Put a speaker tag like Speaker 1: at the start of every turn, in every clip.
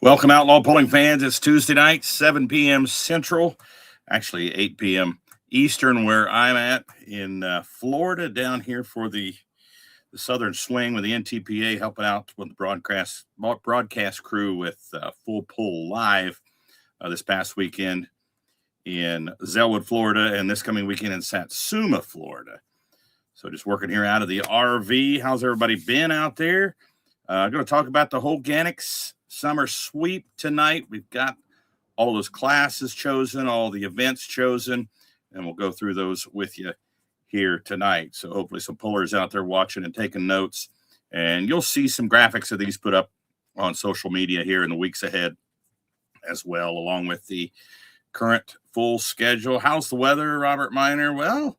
Speaker 1: Welcome, Outlaw Polling fans. It's Tuesday night, 7 p.m. Central, actually 8 p.m. Eastern, where I'm at in Florida, down here for the Southern Swing with the NTPA, helping out with the broadcast crew with Full Pull Live this past weekend in Zellwood, Florida, and this coming weekend in Satsuma, Florida. So just working here out of the RV. How's everybody been out there? I'm going to talk about the Holganix Summer Sweep tonight. We've got all those classes chosen, all the events chosen, and we'll go through those with you here tonight. So hopefully some pullers out there watching and taking notes. And you'll see some graphics of these put up on social media here in the weeks ahead as well, along with the current full schedule. How's the weather, Robert Miner? Well,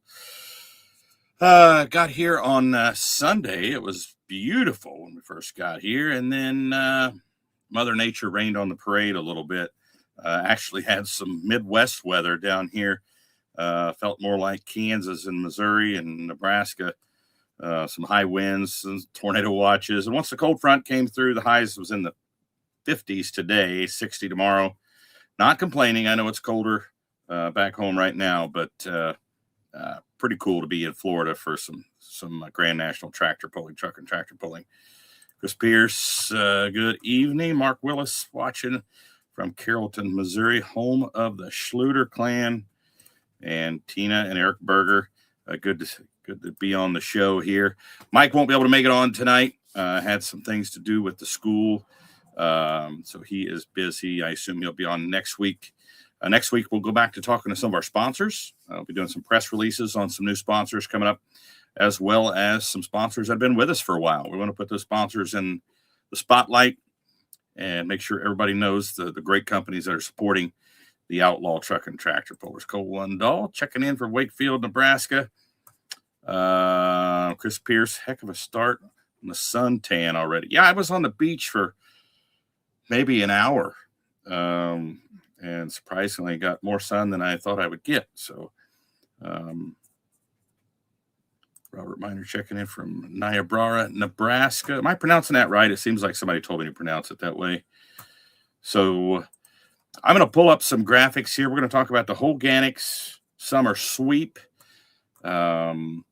Speaker 1: got here on Sunday. It was beautiful when we first got here, and then Mother Nature rained on the parade a little bit. Actually had some Midwest weather down here. Felt more like Kansas and Missouri and Nebraska. Some high winds, some tornado watches, and once the cold front came through, the highs was in the 50s today, 60 tomorrow. Not complaining. I know it's colder back home right now, but pretty cool to be in Florida for some Grand National tractor pulling, truck and tractor pulling. Chris Pierce, good evening. Mark Willis watching from Carrollton, Missouri, home of the Schluter clan. And Tina and Eric Berger, good to be on the show here. Mike won't be able to make it on tonight. Had some things to do with the school, so he is busy. I assume he'll be on next week. Next week, we'll go back to talking to some of our sponsors. I'll be doing some press releases on some new sponsors coming up, as well as some sponsors that have been with us for a while. We want to put those sponsors in the spotlight and make sure everybody knows the great companies that are supporting the Outlaw Truck and Tractor Pullers. Cole Lundahl checking in for Wakefield, Nebraska. Chris Pierce, heck of a start on the suntan already. Yeah, I was on the beach for maybe an hour. And surprisingly got more sun than I thought I would get. So Robert Miner checking in from Niobrara, Nebraska. Am I pronouncing that right? It seems like somebody told me to pronounce it that way. So I'm going to pull up some graphics here. We're going to talk about the Holganix Summer Sweep. We've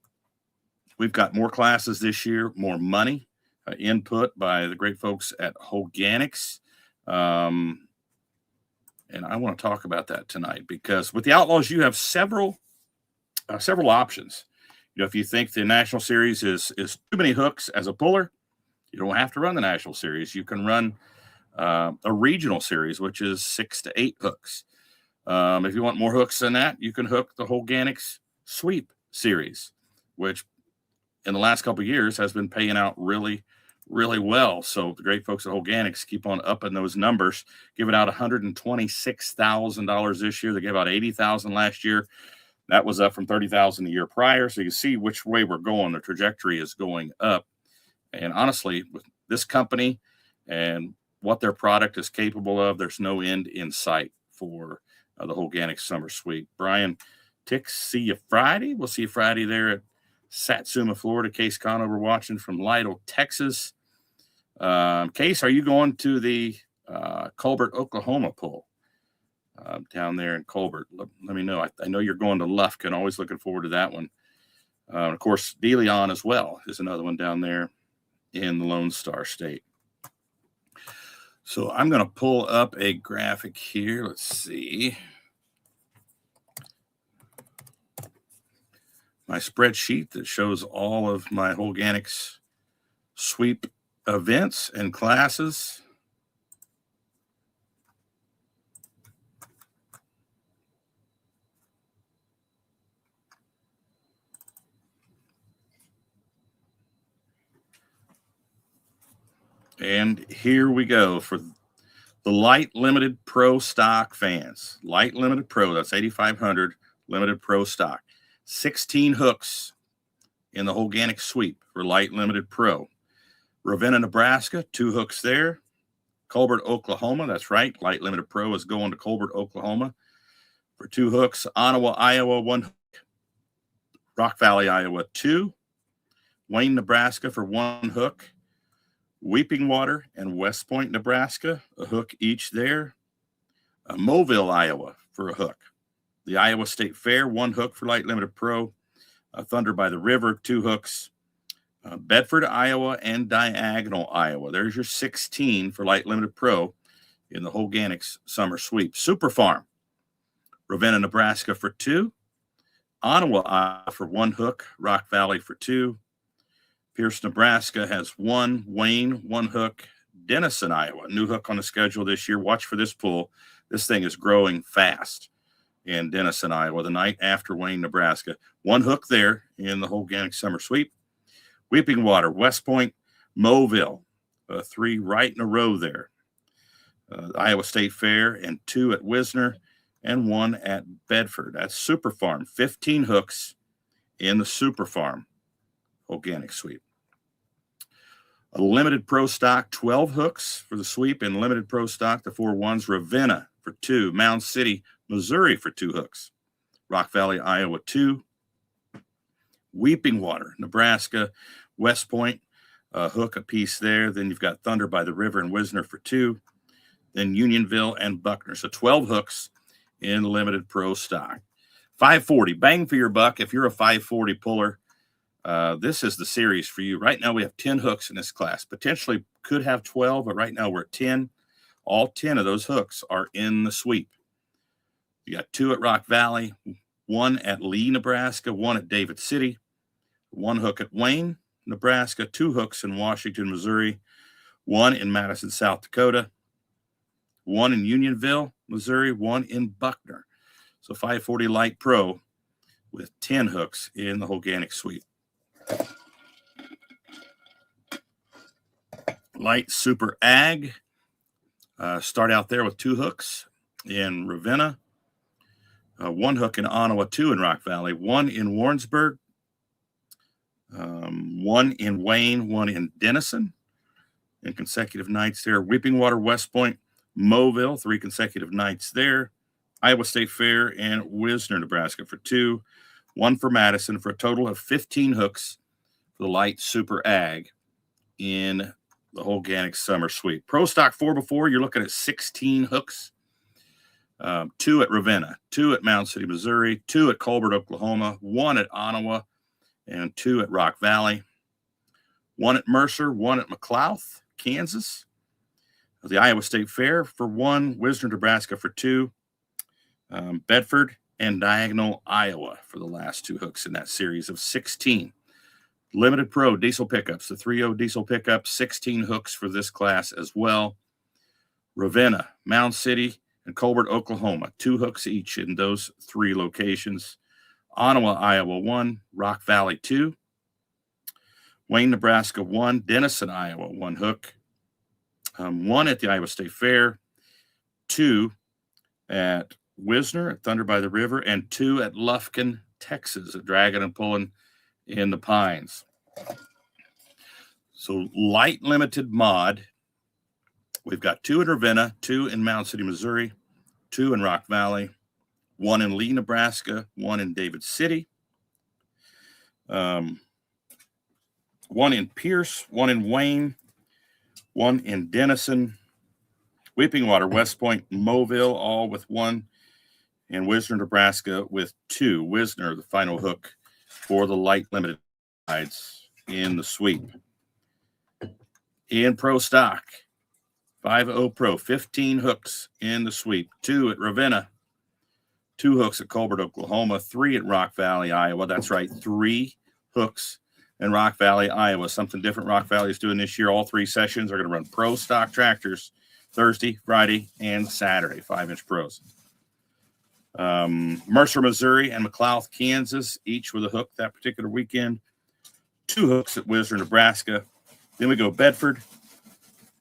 Speaker 1: got more classes this year, more money, input by the great folks at Holganix. And I want to talk about that tonight because with the Outlaws, you have several options. You know, if you think the National Series is too many hooks as a puller, you don't have to run the National Series. You can run a regional series, which is 6 to 8 hooks. If you want more hooks than that, you can hook the Holganix Sweep series, which in the last couple of years has been paying out really, really well. So the great folks at Holganix keep on upping those numbers, giving out $126,000 this year. They gave out $80,000 last year. That was up from $30,000 the year prior. So you see which way we're going. The trajectory is going up. And honestly, with this company and what their product is capable of, there's no end in sight for the Holganix Summer Sweep. Brian Tix, see you Friday. We'll see you Friday there at Satsuma, Florida. Case Conover watching from Lytle, Texas. Case, are you going to the Colbert, Oklahoma pull down there in Colbert? Let me know. I know you're going to Lufkin. Always looking forward to that one. Of course, De Leon as well is another one down there in the Lone Star State. So I'm going to pull up a graphic here. Let's see. My spreadsheet that shows all of my Holganix Sweep events and classes. And here we go for the Light Limited Pro stock fans. Light Limited Pro, that's 8,500 Limited Pro stock. 16 hooks in the Holganix Sweep for Light Limited Pro. Ravenna, Nebraska, 2 hooks there. Colbert, Oklahoma, that's right. Light Limited Pro is going to Colbert, Oklahoma for 2 hooks. Ottawa, Iowa, 1 hook. Rock Valley, Iowa, 2. Wayne, Nebraska for 1 hook. Weeping Water and West Point, Nebraska, a hook each there. Mobile, Iowa for a hook. The Iowa State Fair, 1 hook for Light Limited Pro. Thunder by the River, 2 hooks. Bedford, Iowa, and Diagonal, Iowa. There's your 16 for Light Limited Pro in the Holganix Summer Sweep. Super Farm, Ravenna, Nebraska for 2. Ottawa, Iowa for 1 hook. Rock Valley for 2. Pierce, Nebraska has 1. Wayne, 1 hook. Denison, Iowa, new hook on the schedule this year. Watch for this pool. This thing is growing fast in Denison, Iowa, the night after Wayne, Nebraska. 1 hook there in the Holganix Summer Sweep. Weeping Water, West Point, Mobile, 3 right in a row there. Iowa State Fair, and 2 at Wisner, and 1 at Bedford. That's Super Farm, 15 hooks in the Super Farm Holganix Sweep. A limited pro stock, 12 hooks for the sweep in limited pro stock. The 4 ones, Ravenna for 2, Mound City, Missouri for 2 hooks, Rock Valley, Iowa 2, Weeping Water, Nebraska, West Point, a hook apiece there. Then you've got Thunder by the River and Wisner for 2, then Unionville and Buckner. So 12 hooks in limited pro stock. 540, bang for your buck. If you're a 540 puller, this is the series for you. Right now we have 10 hooks in this class. Potentially could have 12, but right now we're at 10. All 10 of those hooks are in the sweep. You got 2 at Rock Valley, 1 at Lee, Nebraska, 1 at David City, 1 hook at Wayne, Nebraska, 2 hooks in Washington, Missouri, 1 in Madison, South Dakota, 1 in Unionville, Missouri, 1 in Buckner. So 540 Light Pro with 10 hooks in the Holganix Sweep. Light Super Ag. Start out there with 2 hooks in Ravenna, 1 hook in Ottawa, 2 in Rock Valley, 1 in Warrensburg, 1 in Wayne, 1 in Denison, in consecutive nights there. Weeping Water, West Point, Mobile, 3 consecutive nights there. Iowa State Fair and Wisner, Nebraska for 2, 1 for Madison, for a total of 15 hooks for the Light Super Ag in the Holganix Summer Sweep. Pro Stock 4x4, you're looking at 16 hooks. 2 at Ravenna, 2 at Mound City, Missouri, 2 at Colbert, Oklahoma, 1 at Ottawa, and 2 at Rock Valley, 1 at Mercer, 1 at McLouth, Kansas, the Iowa State Fair for 1, Wisner, Nebraska for 2, Bedford and Diagonal, Iowa for the last 2 hooks in that series of 16. Limited Pro diesel pickups, the 3.0 diesel pickups, 16 hooks for this class as well. Ravenna, Mound City, and Colbert, Oklahoma, 2 hooks each in those 3 locations. Ottawa, Iowa 1, Rock Valley 2, Wayne, Nebraska 1, Denison, Iowa 1 hook, 1 at the Iowa State Fair, 2 at Wisner at Thunder by the River, and 2 at Lufkin, Texas, at dragging and pulling in the Pines. So light limited mod. We've got 2 in Ravenna, 2 in Mound City, Missouri, 2 in Rock Valley, 1 in Lee, Nebraska, 1 in David City, 1 in Pierce, 1 in Wayne, 1 in Denison, Weeping Water, West Point, Mobile, all with 1, and Wisner, Nebraska with 2. Wisner, the final hook for the light limited sides in the sweep. In Pro Stock, 5.0 Pro, 15 hooks in the sweep. 2 at Ravenna, 2 hooks at Colbert, Oklahoma, 3 at Rock Valley, Iowa. That's right, 3 hooks in Rock Valley, Iowa. Something different Rock Valley is doing this year. All 3 sessions are going to run Pro Stock tractors Thursday, Friday, and Saturday, 5-inch pros. Mercer, Missouri, and McLouth, Kansas, each with a hook that particular weekend. 2 hooks at Wisner, Nebraska. Then we go Bedford,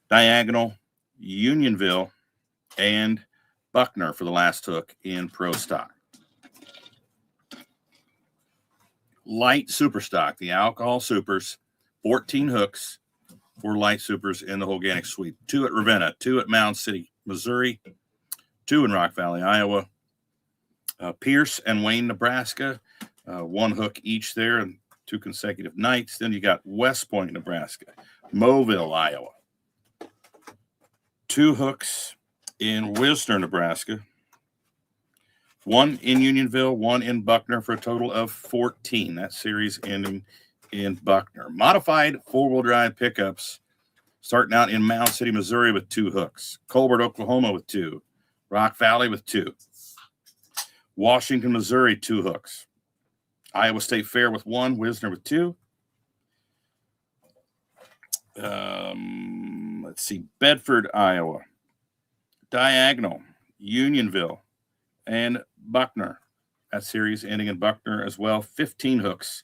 Speaker 1: Diagonal, Unionville, and Buckner for the last hook in Pro Stock. Light Super Stock, the alcohol supers, 14 hooks for light supers in the Holganix Sweep. 2 at Ravenna, 2 at Mound City, Missouri, 2 in Rock Valley, Iowa, Pierce and Wayne, Nebraska, 1 hook each there and 2 consecutive nights. Then you got West Point, Nebraska, Mobile, Iowa. 2 hooks in Wisner, Nebraska. 1 in Unionville, 1 in Buckner for a total of 14. That series ending in Buckner. Modified 4-wheel drive pickups starting out in Mound City, Missouri with 2 hooks. Colbert, Oklahoma with 2. Rock Valley with 2. Washington, Missouri, 2 hooks. Iowa State Fair with 1. Wisner with 2. Let's see. Bedford, Iowa. Diagonal, Unionville, and Buckner. That series ending in Buckner as well. 15 hooks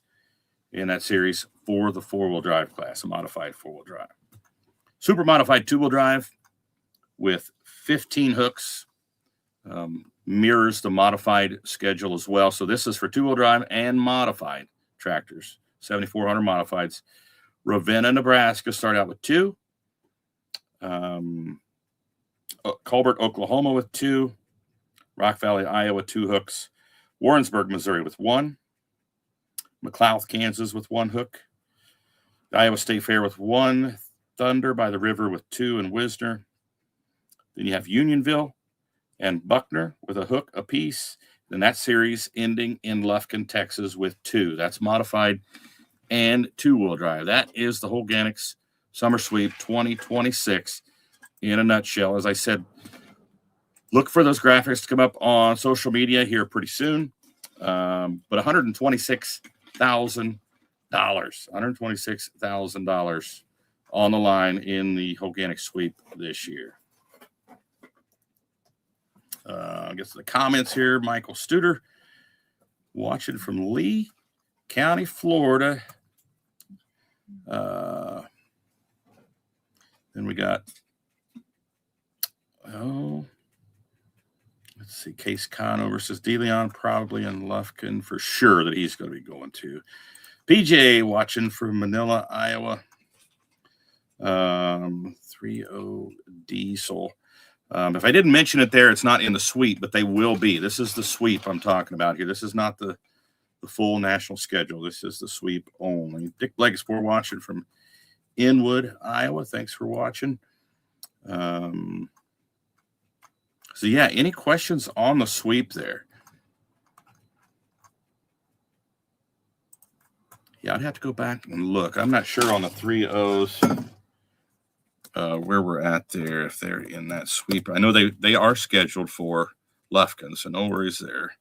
Speaker 1: in that series for the 4-wheel drive class, a modified 4-wheel drive. Super modified 2-wheel drive with 15 hooks. Mirrors the modified schedule as well. So this is for 2-wheel drive and modified tractors. 7,400 modifieds. Ravenna, Nebraska start out with 2. Colbert, Oklahoma with 2. Rock Valley, Iowa, 2 hooks. Warrensburg, Missouri with 1. McLouth, Kansas with 1 hook. The Iowa State Fair with 1. Thunder by the River with 2 and Wisner. Then you have Unionville and Buckner with a hook apiece. Then that series ending in Lufkin, Texas with 2. That's modified and 2-wheel drive. That is the Holganix Summer Sweep 2026 in a nutshell. As I said, look for those graphics to come up on social media here pretty soon. But $126,000. $126,000 on the line in the Holganix Sweep this year. I guess the comments here. Michael Studer watching from Lee County, Florida. Then we got, let's see, Case Kano versus DeLeon, probably in Lufkin for sure that he's going to be going to. PJ watching from Manila, Iowa. 3-0 Diesel. If I didn't mention it there, it's not in the sweep, but they will be. This is the sweep I'm talking about here. This is not the full national schedule. This is the sweep only. Dick Blakesport watching from Inwood, Iowa. Thanks for watching. So, yeah, any questions on the sweep there? Yeah, I'd have to go back and look. I'm not sure on the 3-0s where we're at there, if they're in that sweep. I know they are scheduled for Lufkin, so no worries there.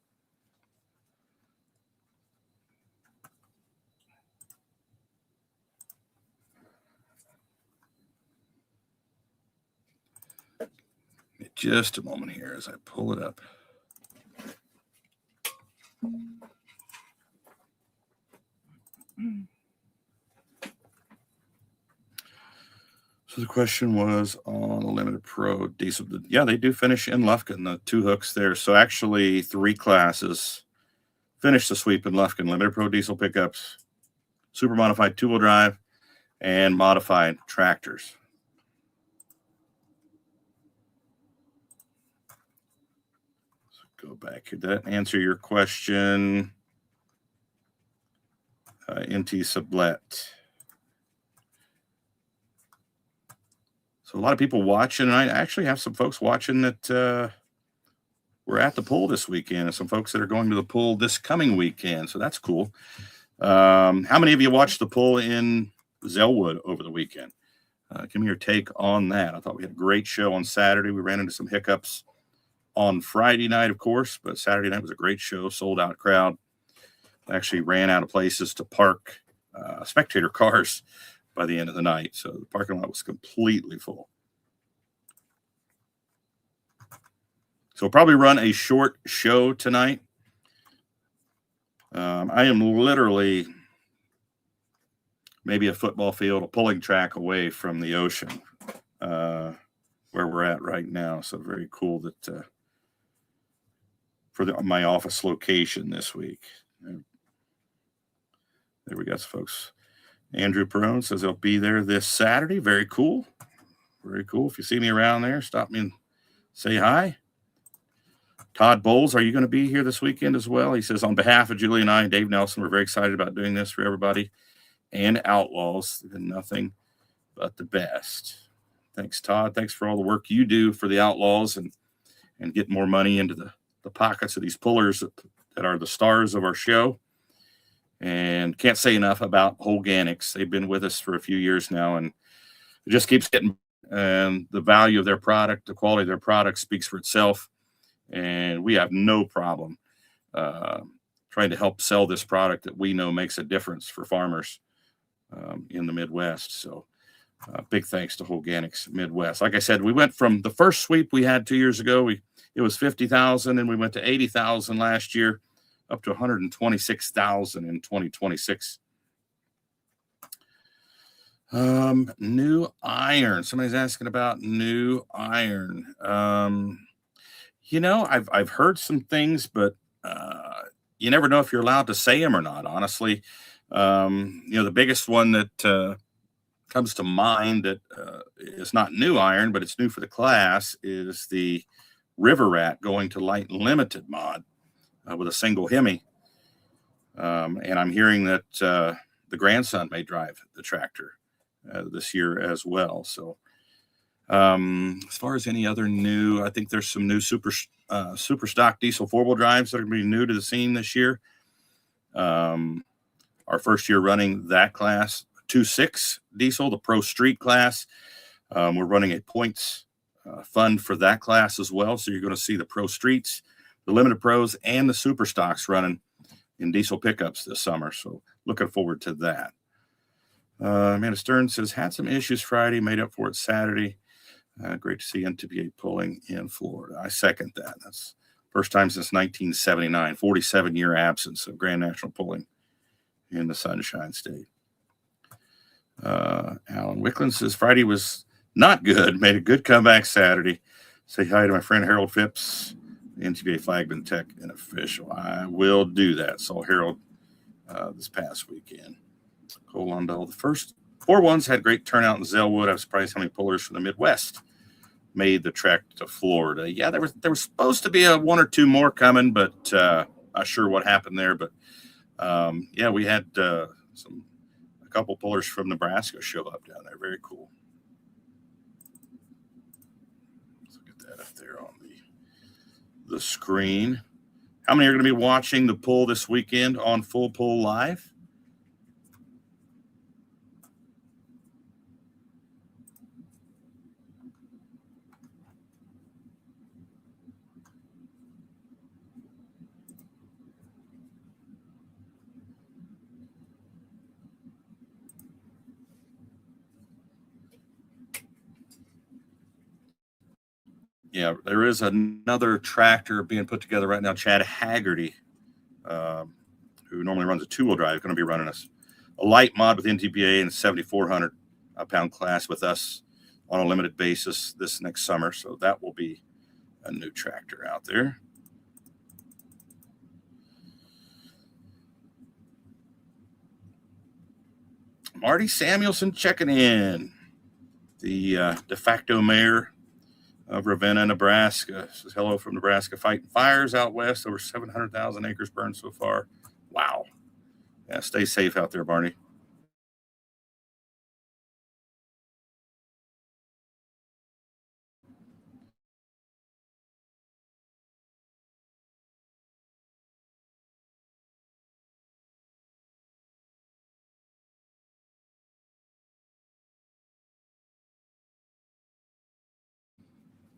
Speaker 1: Just a moment here as I pull it up. So the question was on the Limited Pro Diesel. Yeah, they do finish in Lufkin, the 2 hooks there. So actually 3 classes finish the sweep in Lufkin. Limited Pro Diesel pickups, super modified 2-wheel drive, and modified tractors. Go back here. Did that answer your question? NT Sublet. So a lot of people watching, and I actually have some folks watching that were at the pool this weekend, and some folks that are going to the pool this coming weekend. So that's cool. How many of you watched the pool in Zellwood over the weekend? Give me your take on that. I thought we had a great show on Saturday. We ran into some hiccups on Friday night, of course, but Saturday night was a great show, sold out crowd. Actually ran out of places to park spectator cars by the end of the night. So the parking lot was completely full. So we'll probably run a short show tonight. I am literally maybe a football field, a pulling track away from the ocean where we're at right now. So very cool that for my office location this week. There we go, folks. Andrew Perone says he'll be there this Saturday. Very cool. Very cool. If you see me around there, stop me and say hi. Todd Bowles, are you going to be here this weekend as well? He says, on behalf of Julie and I, Dave Nelson, we're very excited about doing this for everybody and Outlaws. Nothing but the best. Thanks, Todd. Thanks for all the work you do for the Outlaws and get more money into the pockets of these pullers that are the stars of our show. And can't say enough about Holganix. They've been with us for a few years now, and it just keeps getting. And the value of their product, the quality of their product speaks for itself. And we have no problem trying to help sell this product that we know makes a difference for farmers in the Midwest. So big thanks to Holganix Midwest. Like I said, we went from the first sweep we had 2 years ago. It was 50,000, and we went to 80,000 last year, up to 126,000 in 2026. New iron. Somebody's asking about new iron. I've heard some things, but you never know if you're allowed to say them or not, honestly. The biggest one that comes to mind that is not new iron, but it's new for the class, is the River Rat going to light limited mod with a single Hemi. And I'm hearing that the grandson may drive the tractor this year as well. So as far as any other new, I think there's some new super stock diesel 4-wheel drives that are going to be new to the scene this year. Our first year running that class, 2.6 diesel, the Pro Street class. We're running a points fund for that class as well. So you're going to see the Pro Streets, the Limited Pros, and the Super Stocks running in diesel pickups this summer. So looking forward to that. Amanda Stern says, had some issues Friday, made up for it Saturday. Great to see NTPA pulling in Florida. I second that. That's first time since 1979, 47-year absence of Grand National pulling in the Sunshine State. Alan Wicklund says, Friday was not good. Made a good comeback Saturday. Say hi to my friend Harold Phipps, NTPA flagman tech and official. I will do that. Saw Harold this past weekend. Cole Lundell. The first 4 ones had great turnout in Zellwood. I was surprised how many pullers from the Midwest made the trek to Florida. Yeah, there was supposed to be 1 or 2 more coming, but not sure what happened there. But we had a couple pullers from Nebraska show up down there. Very cool. Let's look at that up there on the screen. How many are going to be watching the pull this weekend on Full Pull Live? Yeah, there is another tractor being put together right now. Chad Haggerty, who normally runs a 2-wheel drive, going to be running a light mod with NTPA and 7,400 pound class with us on a limited basis this next summer. So that will be a new tractor out there. Marty Samuelson checking in, the de facto mayor of Ravenna, Nebraska. Says hello from Nebraska, fighting fires out west. Over 700,000 acres burned so far. Wow. Yeah, stay safe out there, Barney.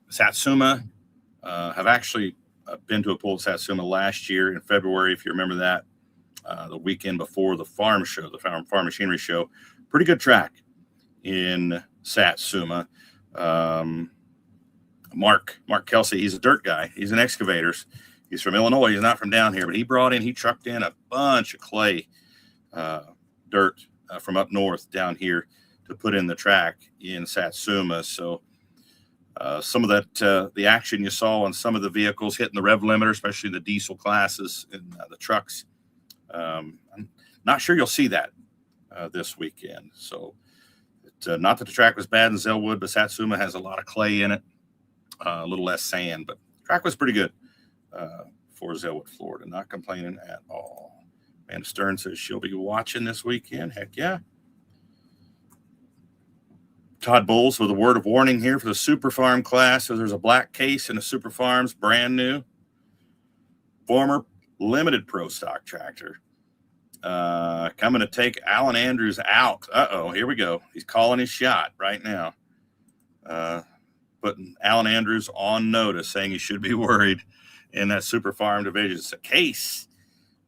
Speaker 1: Satsuma, have actually been to a pull at Satsuma last year in February, if you remember that, the weekend before the farm show, the farm machinery show. Pretty good track in Satsuma. Mark Kelsey, he's a dirt guy. He's an excavators. He's from Illinois. He's not from down here, but he trucked in a bunch of clay dirt from up north down here to put in the track in Satsuma. So some of that, the action you saw on some of the vehicles hitting the rev limiter, especially the diesel classes and the trucks. I'm not sure you'll see that this weekend. So not that the track was bad in Zellwood, but Satsuma has a lot of clay in it, a little less sand, but the track was pretty good for Zellwood, Florida. Not complaining at all. Amanda Stern says she'll be watching this weekend. Heck yeah. Todd Bowles with a word of warning here for the Super Farm class. So there's a black case in the Super Farms, brand new, former limited pro stock tractor. Coming to take Alan Andrews out. Uh-oh, here we go. He's calling his shot right now. Putting Alan Andrews on notice, saying he should be worried in that Super Farm division. It's a case.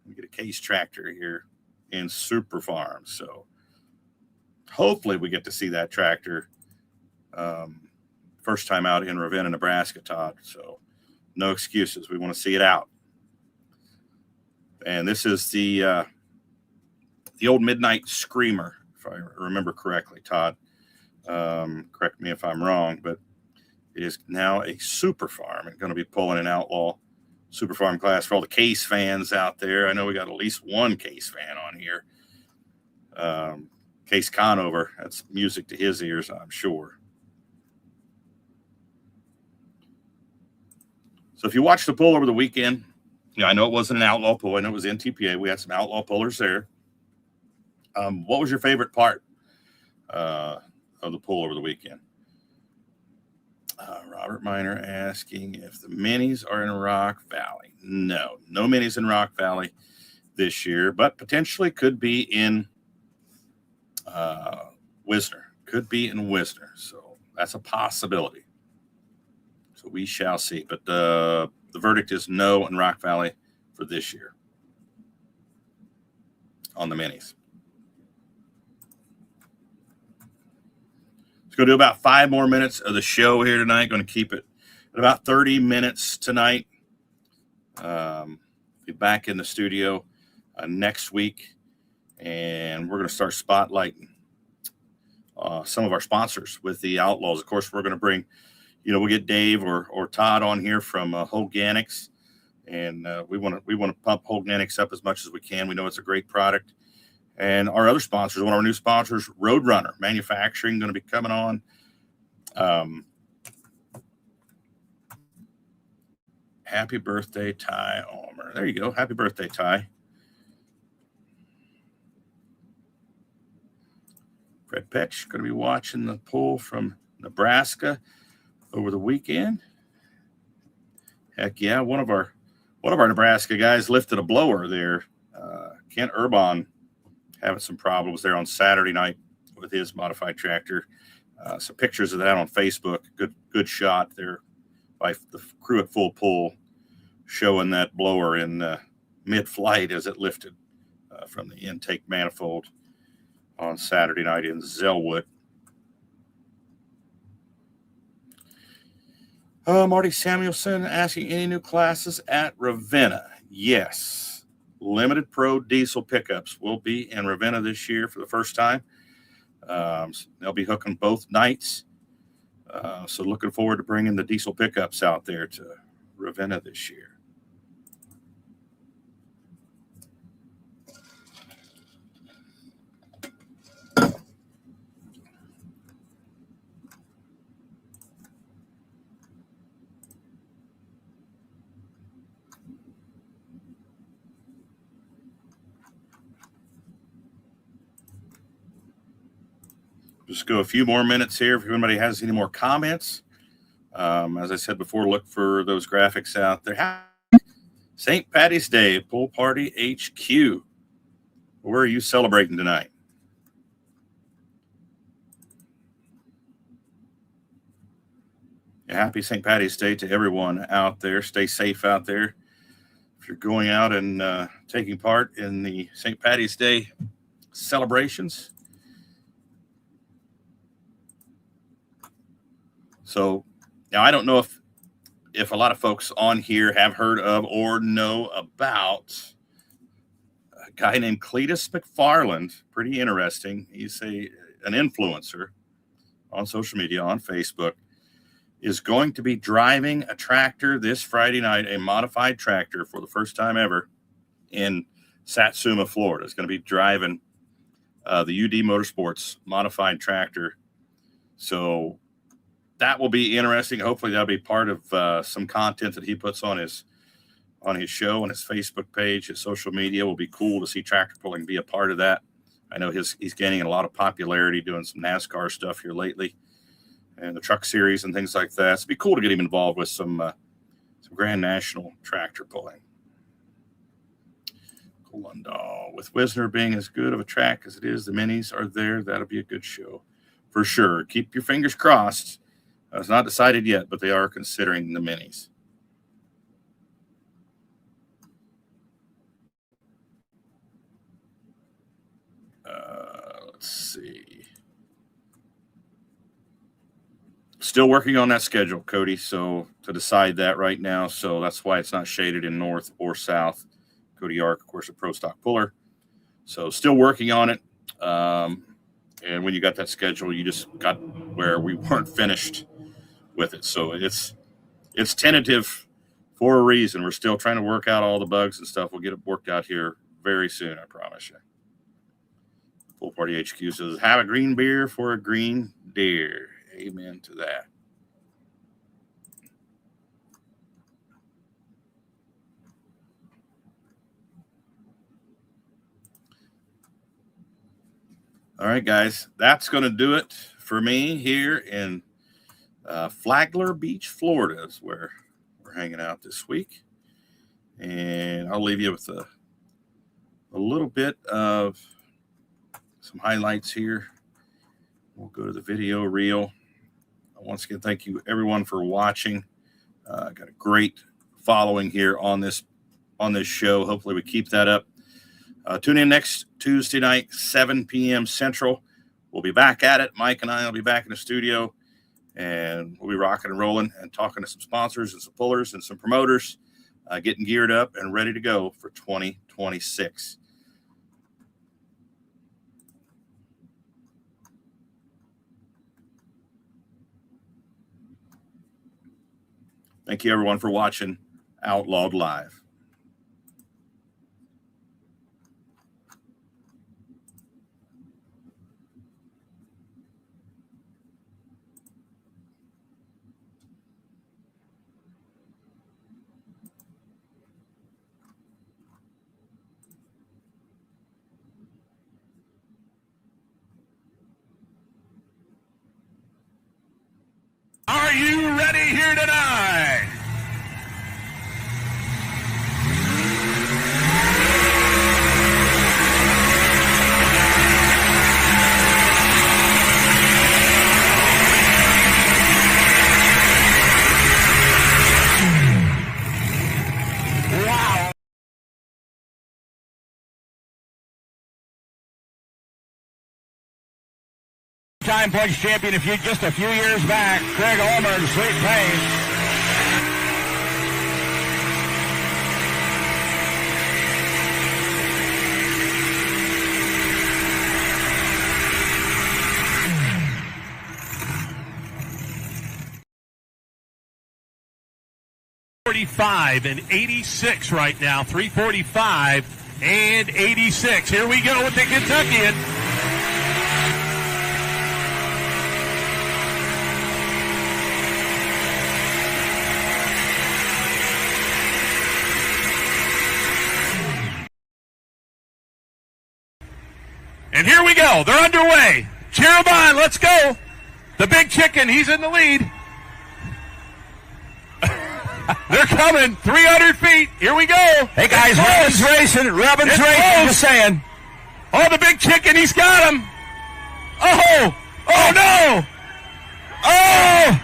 Speaker 1: We get a case tractor here in Super Farm. So hopefully we get to see that tractor first time out in Ravenna, Nebraska, Todd. So no excuses. We want to see it out. And this is the old Midnight Screamer, if I remember correctly, Todd. Correct me if I'm wrong, but it is now a Super Farm. It's going to be pulling an Outlaw Super Farm class for all the Case fans out there. I know we got at least one Case fan on here. Case Conover, that's music to his ears, I'm sure. So if you watched the pull over the weekend, I know it wasn't an Outlaw pull. I know it was NTPA. We had some Outlaw pullers there. What was your favorite part of the pull over the weekend? Robert Miner asking if the minis are in Rock Valley. No minis in Rock Valley this year, but potentially could be in Wisner. Could be in Wisner. So that's a possibility. So we shall see. But the verdict is no in Rock Valley for this year on the minis. Going to do about 5 more minutes of the show here tonight. Going to keep it at about 30 minutes tonight. Be back in the studio next week, and we're going to start spotlighting some of our sponsors with the Outlaws. Of course, we're going to bring, we'll get Dave or Todd on here from Holganix, and we want to pump Holganix up as much as we can. We know it's a great product. And our other sponsors, one of our new sponsors, Roadrunner Manufacturing, going to be coming on. Happy birthday, Ty Almer. There you go. Happy birthday, Ty. Fred Petch going to be watching the pull from Nebraska over the weekend. Heck yeah, one of our Nebraska guys lifted a blower there. Kent Urbon having some problems there on Saturday night with his modified tractor. Some pictures of that on Facebook. Good shot there by the crew at full pull, showing that blower in mid-flight as it lifted from the intake manifold on Saturday night in Zellwood. Marty Samuelson asking, any new classes at Ravenna? Yes. Limited Pro diesel pickups will be in Ravenna this year for the first time. They'll be hooking both nights. So looking forward to bringing the diesel pickups out there to Ravenna this year. Just go a few more minutes here. If anybody has any more comments, as I said before, look for those graphics out there. St. Patty's Day, Pool Party HQ. Where are you celebrating tonight? Happy St. Patty's Day to everyone out there. Stay safe out there. If you're going out and taking part in the St. Patty's Day celebrations. So now I don't know if a lot of folks on here have heard of or know about a guy named Cletus McFarland. Pretty interesting. He's an influencer on social media, on Facebook, is going to be driving a tractor this Friday night, a modified tractor for the first time ever in Satsuma, Florida. It's going to be driving the UD Motorsports modified tractor. So that will be interesting. Hopefully that'll be part of some content that he puts on his show, on his Facebook page, his social media. Will be cool to see tractor pulling be a part of that. I know he's gaining a lot of popularity doing some NASCAR stuff here lately. and the truck series and things like that. So it'd be cool to get him involved with some Grand National tractor pulling. Lundahl. With Wisner being as good of a track as it is, the minis are there. That'll be a good show for sure. Keep your fingers crossed. It's not decided yet, but they are considering the minis. Let's see. Still working on that schedule, Cody, so to decide that right now. So that's why it's not shaded in north or south. Cody Yark, of course, a pro stock puller. So still working on it. And when you got that schedule, you just got where we weren't finished with it. So it's tentative for a reason. We're still trying to work out all the bugs and stuff. We'll get it worked out here very soon, I promise you. Pool Party HQ says, have a green beer for a green deer. Amen to that. All right, guys, that's going to do it for me here in Flagler Beach, Florida is where we're hanging out this week. And I'll leave you with a little bit of some highlights here. We'll go to the video reel. Once again, thank you, everyone, for watching. Got a great following here on this show. Hopefully we keep that up. Tune in next Tuesday night, 7 p.m. Central. We'll be back at it. Mike and I will be back in the studio, and we'll be rocking and rolling and talking to some sponsors and some pullers and some promoters, getting geared up and ready to go for 2026. Thank you, everyone, for watching Outlawed Live.
Speaker 2: Are you ready here tonight? Wow. Time points champion just a few years back, Craig Ulmer in sweet pace. And 86 right now, 345 and 86. Here we go with the Kentuckian. And here we go. They're underway. Cheer them on. Let's go. The big chicken, he's in the lead. They're coming. 300 feet. Here we go.
Speaker 3: Hey, guys, Robin's racing. Robin's racing. Just saying.
Speaker 2: Oh, the big chicken, he's got him. Oh. Oh, no. Oh.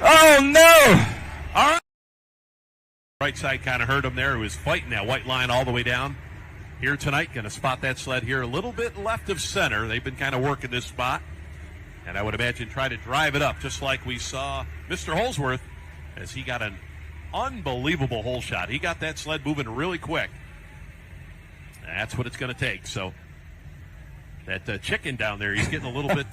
Speaker 3: Oh, no.
Speaker 2: All right. Right side kind of hurt him there. He was fighting that white line all the way down. Here tonight, going to spot that sled here a little bit left of center. They've been kind of working this spot. And I would imagine try to drive it up, just like we saw Mr. Holsworth as he got an unbelievable hole shot. He got that sled moving really quick. That's what it's going to take. So that chicken down there, he's getting a little bit,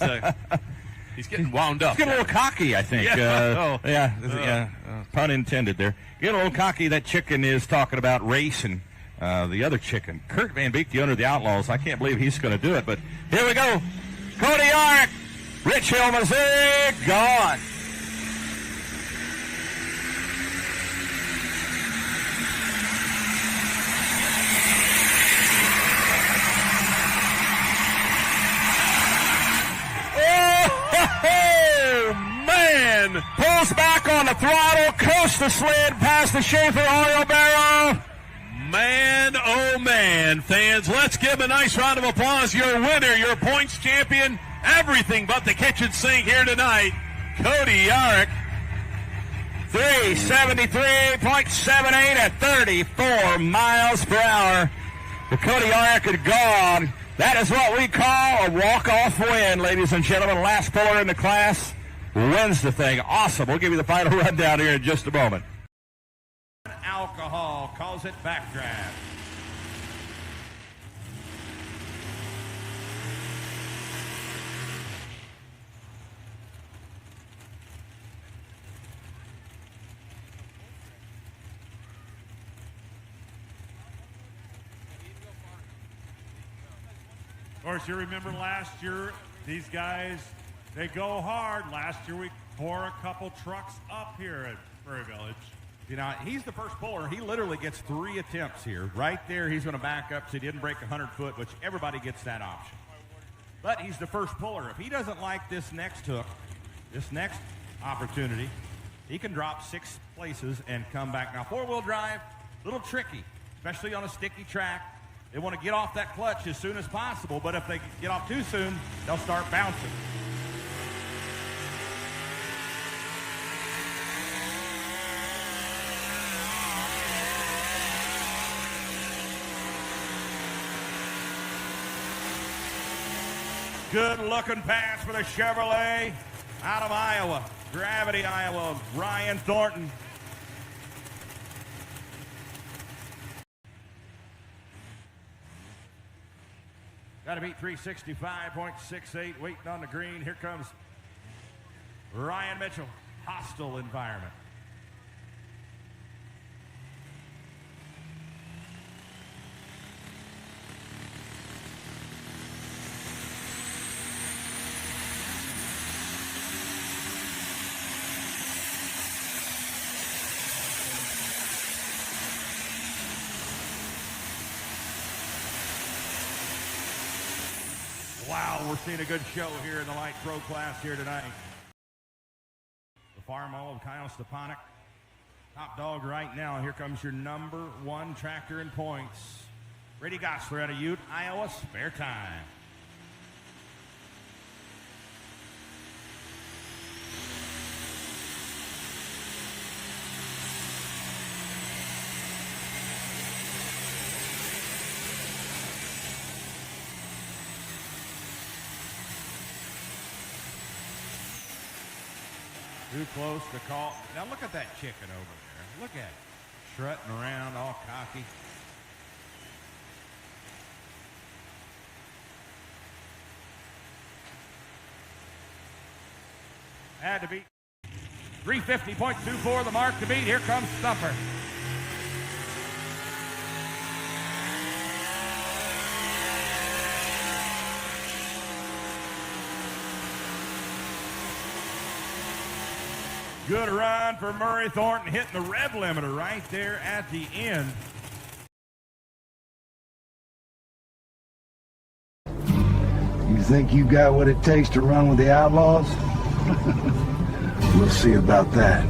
Speaker 2: he's getting wound up.
Speaker 3: He's getting a little cocky, I think.
Speaker 2: Yeah.
Speaker 3: Pun intended there. Getting a little cocky. That chicken is talking about racing. The other chicken, Kurt Van Beek, the owner of the Outlaws. I can't believe he's going to do it, but here we go. Cody Yark, Rich Hill, Missouri, gone. Oh!
Speaker 2: Thornton.
Speaker 3: Pulls back on the throttle, coast the sled past the Schaefer oil barrel.
Speaker 2: Man, oh man, fans, let's give him a nice round of applause. Your winner, your points champion, everything but the kitchen sink here tonight, Cody Yarrick.
Speaker 3: 373.78 at 34 miles per hour. The Cody Yarrick had gone. That is what we call a walk-off win, ladies and gentlemen. Last puller in the class wins the thing. Awesome. We'll give you the final rundown here in just a moment.
Speaker 4: Alcohol calls it backdraft.
Speaker 5: Of course, you remember last year, these guys, they go hard. Last year, we tore a couple trucks up here at Prairie Village.
Speaker 4: You know, he's the first puller. He literally gets 3 attempts here. Right there, he's going to back up so he didn't break 100 foot, which everybody gets that option. But he's the first puller. If he doesn't like this next hook, this next opportunity, he can drop 6 places and come back. Now, four-wheel drive, a little tricky, especially on a sticky track. They want to get off that clutch as soon as possible, but if they get off too soon, they'll start bouncing. Good-looking pass for the Chevrolet out of Iowa. Gravity, Iowa, Ryan Thornton. Got to beat 365.68, waiting on the green. Here comes Ryan Mitchell. Hostile environment. Wow, we're seeing a good show here in the light pro class here tonight. The Farmall of Kyle Stepanek. Top dog right now. Here comes your number 1 tractor in points. Brady Gosler out of Ute, Iowa. Spare time. Too close to call. Now look at that chicken over there. Look at it. Strutting around all cocky. Had to beat. 350.24 the mark to beat. Here comes Stumper. Good run for Murray Thornton, hitting the rev limiter right there at the end.
Speaker 6: You think you got what it takes to run with the Outlaws? We'll see about that.